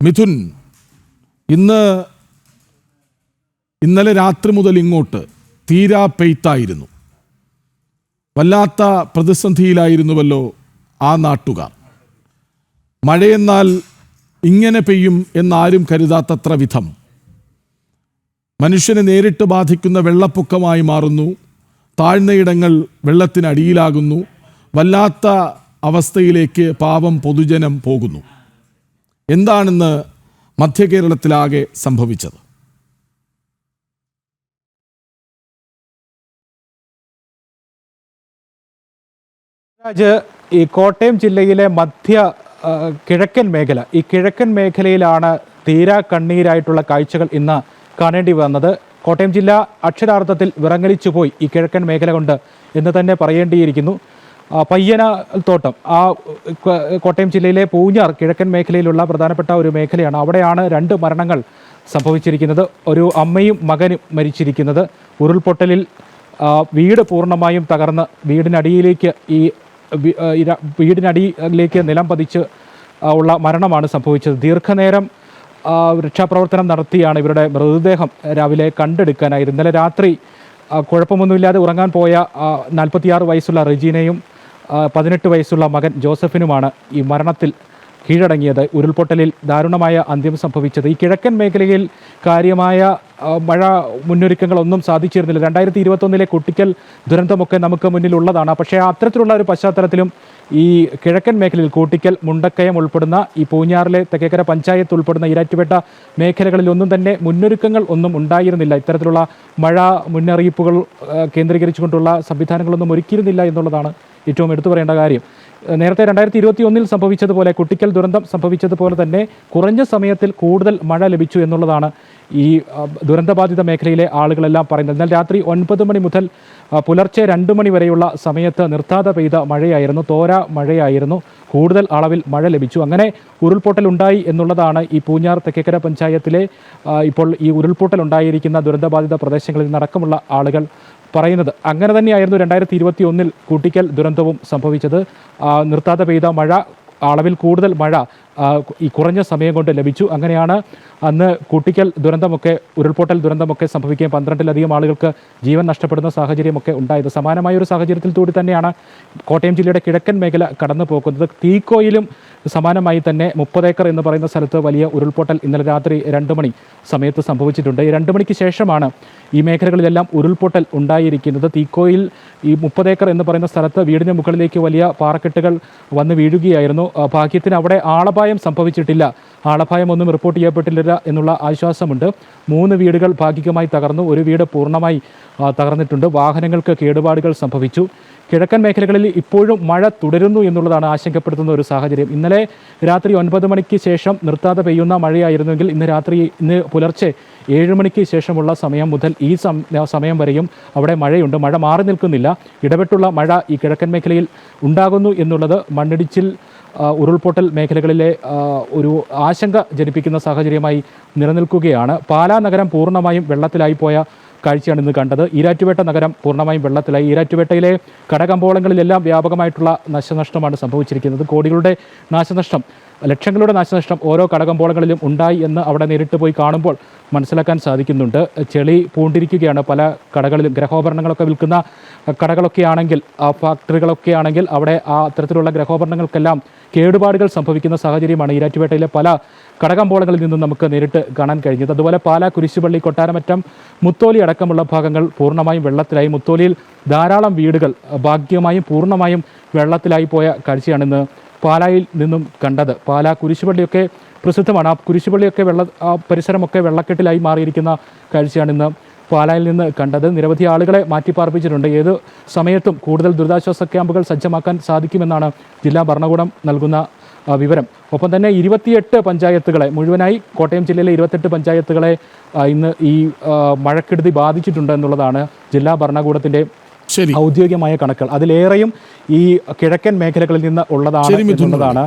മിഥുൻ, ഇന്നലെ രാത്രി മുതൽ ഇങ്ങോട്ട് തീരാ പെയ്ത്തായിരുന്നു. വല്ലാത്ത പ്രതിസന്ധിയിലായിരുന്നുവല്ലോ ആ നാട്ടുകാർ. മഴയെന്നാൽ ഇങ്ങനെ പെയ്യും എന്നാരും കരുതാത്തത്ര വിധം മനുഷ്യനെ നേരിട്ട് ബാധിക്കുന്ന വെള്ളപ്പൊക്കമായി മാറുന്നു. താഴ്ന്നയിടങ്ങൾ വെള്ളത്തിനടിയിലാകുന്നു. വല്ലാത്ത അവസ്ഥയിലേക്ക് പാവം പൊതുജനം പോകുന്നു. എന്താണെന്ന് മധ്യ കേരളത്തിലാകെ സംഭവിച്ചത്? ഈ കോട്ടയം ജില്ലയിലെ കിഴക്കൻ മേഖല, ഈ കിഴക്കൻ മേഖലയിലാണ് തീരാ കണ്ണീരായിട്ടുള്ള കാഴ്ചകൾ ഇന്ന് കാണേണ്ടി വന്നത്. കോട്ടയം ജില്ല അക്ഷരാർത്ഥത്തിൽ വിറങ്ങലിച്ചു പോയി ഈ കിഴക്കൻ മേഖല കൊണ്ട് എന്ന് തന്നെ പറയേണ്ടിയിരിക്കുന്നു. പയ്യനത്തോട്ടം, കോട്ടയം ജില്ലയിലെ പൂഞ്ഞാർ കിഴക്കൻ മേഖലയിലുള്ള പ്രധാനപ്പെട്ട ഒരു മേഖലയാണ്. അവിടെയാണ് 2 മരണങ്ങൾ സംഭവിച്ചിരിക്കുന്നത്. ഒരു അമ്മയും മകനും മരിച്ചിരിക്കുന്നത്. ഉരുൾപൊട്ടലിൽ വീട് പൂർണ്ണമായും തകർന്ന് വീടിനടിയിലേക്ക് നിലം പതിച്ച് ഉള്ള മരണമാണ് സംഭവിച്ചത്. ദീർഘനേരം രക്ഷാപ്രവർത്തനം നടത്തിയാണ് ഇവരുടെ മൃതദേഹം രാവിലെ കണ്ടെടുക്കാനായിരുന്നു. ഇന്നലെ രാത്രി കുഴപ്പമൊന്നുമില്ലാതെ ഉറങ്ങാൻ പോയ 46 വയസ്സുള്ള റെജീനയും 18 വയസ്സുള്ള മകൻ ജോസഫിനുമാണ് ഈ മരണത്തിൽ കീഴടങ്ങിയത്. ഉരുൾപൊട്ടലിൽ ദാരുണമായ അന്ത്യം സംഭവിച്ചത്. ഈ കിഴക്കൻ മേഖലയിൽ കാര്യമായ മഴ മുന്നൊരുക്കങ്ങളൊന്നും സാധിച്ചിരുന്നില്ല. 2021 കുട്ടിക്കൽ ദുരന്തമൊക്കെ നമുക്ക് മുന്നിലുള്ളതാണ്. പക്ഷേ അത്തരത്തിലുള്ള ഒരു പശ്ചാത്തലത്തിലും ഈ കിഴക്കൻ മേഖലയിൽ കൂട്ടിക്കൽ, മുണ്ടക്കയം ഉൾപ്പെടുന്ന ഈ പൂഞ്ഞാറിലെ തെക്കേക്കര പഞ്ചായത്ത് ഉൾപ്പെടുന്ന ഈരാറ്റുപേട്ട മേഖലകളിലൊന്നും തന്നെ മുന്നൊരുക്കങ്ങൾ ഒന്നും ഉണ്ടായിരുന്നില്ല. ഇത്തരത്തിലുള്ള മഴ മുന്നറിയിപ്പുകൾ കേന്ദ്രീകരിച്ചുകൊണ്ടുള്ള സംവിധാനങ്ങളൊന്നും ഒരുക്കിയിരുന്നില്ല എന്നുള്ളതാണ് ഏറ്റവും എടുത്തു പറയേണ്ട കാര്യം. നേരത്തെ 2021 സംഭവിച്ചതുപോലെ, കുട്ടിക്കൽ ദുരന്തം സംഭവിച്ചതുപോലെ തന്നെ കുറഞ്ഞ സമയത്തിൽ കൂടുതൽ മഴ ലഭിച്ചു എന്നുള്ളതാണ് ഈ ദുരന്തബാധിത മേഖലയിലെ ആളുകളെല്ലാം പറയുന്നത്. എന്നാൽ രാത്രി 9 മണി മുതൽ പുലർച്ചെ 2 മണി വരെയുള്ള സമയത്ത് നിർത്താതെ പെയ്ത മഴയായിരുന്നു, തോരാ മഴയായിരുന്നു. കൂടുതൽ അളവിൽ മഴ ലഭിച്ചു. അങ്ങനെ ഉരുൾപൊട്ടൽ ഉണ്ടായി എന്നുള്ളതാണ് ഈ പൂഞ്ഞാർ തെക്കേക്കര പഞ്ചായത്തിലെ ഇപ്പോൾ ഈ ഉരുൾപൊട്ടൽ ഉണ്ടായിരിക്കുന്ന ദുരന്തബാധിത പ്രദേശങ്ങളിൽ നിന്നടക്കമുള്ള ആളുകൾ പറയുന്നത്. അങ്ങനെ തന്നെയായിരുന്നു 2021 കൂട്ടിക്കൽ ദുരന്തവും സംഭവിച്ചത്. നിർത്താതെ പെയ്ത മഴ, അളവിൽ കൂടുതൽ മഴ ഈ കുറഞ്ഞ സമയം കൊണ്ട് ലഭിച്ചു. അങ്ങനെയാണ് അന്ന് കൂട്ടിക്കൽ ദുരന്തമൊക്കെ, ഉരുൾപൊട്ടൽ ദുരന്തമൊക്കെ സംഭവിക്കുകയും 12ലധികം ആളുകൾക്ക് ജീവൻ നഷ്ടപ്പെടുന്ന സാഹചര്യമൊക്കെ ഉണ്ടായത്. സമാനമായ ഒരു സാഹചര്യത്തിൽ കൂടി തന്നെയാണ് കോട്ടയം ജില്ലയുടെ കിഴക്കൻ മേഖല കടന്നു പോകുന്നത്. തീക്കോയിലും സമാനമായി തന്നെ 30 ഏക്കർ എന്ന് പറയുന്ന സ്ഥലത്ത് വലിയ ഉരുൾപൊട്ടൽ ഇന്നലെ രാത്രി 2 മണി സമയത്ത് സംഭവിച്ചിട്ടുണ്ട്. ഈ 2 മണിക്ക് ശേഷമാണ് ഈ മേഖലകളിലെല്ലാം ഉരുൾപൊട്ടൽ ഉണ്ടായിരിക്കുന്നത്. തീക്കോയിൽ ഈ 30 ഏക്കർ എന്ന് പറയുന്ന സ്ഥലത്ത് വീടിന് മുകളിലേക്ക് വലിയ പാറക്കെട്ടുകൾ വന്ന് വീഴുകയായിരുന്നു. ഭാഗ്യത്തിന് അവിടെ ആളപായം സംഭവിച്ചിട്ടില്ല, ആളപായമൊന്നും റിപ്പോർട്ട് ചെയ്യപ്പെട്ടില്ല എന്നുള്ള ആശ്വാസമുണ്ട്. 3 വീടുകൾ ഭാഗികമായി തകർന്നു, 1 വീട് പൂർണ്ണമായി തകർന്നിട്ടുണ്ട്. വാഹനങ്ങൾക്ക് കേടുപാടുകൾ സംഭവിച്ചു. കിഴക്കൻ മേഖലകളിൽ ഇപ്പോഴും മഴ തുടരുന്നു എന്നുള്ളതാണ് ആശങ്കപ്പെടുത്തുന്ന ഒരു സാഹചര്യം. ഇന്നലെ രാത്രി 9 മണിക്ക് ശേഷം നിർത്താതെ പെയ്യുന്ന മഴയായിരുന്നുവെങ്കിൽ ഇന്ന് പുലർച്ചെ 7 മണിക്ക് ശേഷമുള്ള സമയം മുതൽ ഈ സമയം വരെയും അവിടെ മഴയുണ്ട്. മഴ മാറി നിൽക്കുന്നില്ല. ഇടപെട്ടുള്ള മഴ ഈ കിഴക്കൻ മേഖലയിൽ ഉണ്ടാകുന്നു എന്നുള്ളത് മണ്ണിടിച്ചിൽ, ഉരുൾപൊട്ടൽ മേഖലകളിലെ ഒരു ആശങ്ക ജനിപ്പിക്കുന്ന സാഹചര്യമായി നിലനിൽക്കുകയാണ്. പാലാ നഗരം പൂർണ്ണമായും വെള്ളത്തിലായി പോയ കാഴ്ചയാണ് ഇന്ന് കണ്ടത്. ഈരാറ്റുപേട്ട നഗരം പൂർണ്ണമായും വെള്ളത്തിലായി. ഈരാറ്റുപേട്ടയിലെ കടകമ്പോളങ്ങളിലെല്ലാം വ്യാപകമായിട്ടുള്ള നാശനഷ്ടമാണ് സംഭവിച്ചിരിക്കുന്നത്. കോടികളുടെ നാശനഷ്ടം, ലക്ഷങ്ങളുടെ നാശനഷ്ടം ഓരോ കടകമ്പോളങ്ങളിലും ഉണ്ടായി എന്ന് അവിടെ നേരിട്ട് പോയി കാണുമ്പോൾ മനസ്സിലാക്കാൻ സാധിക്കുന്നുണ്ട്. ചെളി പൂണ്ടിരിക്കുകയാണ് പല കടകളിലും. ഗൃഹോപകരണങ്ങളൊക്കെ വിൽക്കുന്ന കടകളൊക്കെ ആണെങ്കിൽ, ഫാക്ടറികളൊക്കെ ആണെങ്കിൽ അവിടെ അത്തരത്തിലുള്ള ഗൃഹോപകരണങ്ങൾക്കെല്ലാം കേടുപാടുകൾ സംഭവിക്കുന്ന സാഹചര്യമാണ് ഈരാറ്റുപേട്ടയിലെ പല കടകമ്പോളങ്ങളിൽ നിന്നും നമുക്ക് നേരിട്ട് കാണാൻ കഴിഞ്ഞത്. അതുപോലെ പാലാ, കുരിശുപള്ളി, കൊട്ടാരമറ്റം, മുത്തോലി അടക്കമുള്ള ഭാഗങ്ങൾ പൂർണ്ണമായും വെള്ളത്തിലായി. മുത്തോലിയിൽ ധാരാളം വീടുകൾ ഭാഗ്യമായും പൂർണ്ണമായും വെള്ളത്തിലായി പോയ കാഴ്ചയാണിന്ന് പാലായിൽ നിന്നും കണ്ടത്. പാലാ, കുരിശുപള്ളിയൊക്കെ പ്രസിദ്ധമാണ്. ആ കുരിശുപള്ളിയൊക്കെ പരിസരമൊക്കെ വെള്ളക്കെട്ടിലായി മാറിയിരിക്കുന്ന കാഴ്ചയാണിന്ന് പാലായിൽ നിന്ന് കണ്ടത്. നിരവധി ആളുകളെ മാറ്റിപ്പാർപ്പിച്ചിട്ടുണ്ട്. ഏത് സമയത്തും കൂടുതൽ ദുരിതാശ്വാസ ക്യാമ്പുകൾ സജ്ജമാക്കാൻ സാധിക്കുമെന്നാണ് ജില്ലാ ഭരണകൂടം നൽകുന്ന വിവരം. ഒപ്പം തന്നെ 28 പഞ്ചായത്തുകളെ, മുഴുവനായി കോട്ടയം ജില്ലയിലെ 28 പഞ്ചായത്തുകളെ ഇന്ന് ഈ മഴക്കെടുതി ബാധിച്ചിട്ടുണ്ട് എന്നുള്ളതാണ് ജില്ലാ ഭരണകൂടത്തിൻ്റെ ഔദ്യോഗികമായ കണക്കുകൾ. അതിലേറെയും ഈ കിഴക്കൻ മേഖലകളിൽ നിന്ന് ഉള്ളതാണ്.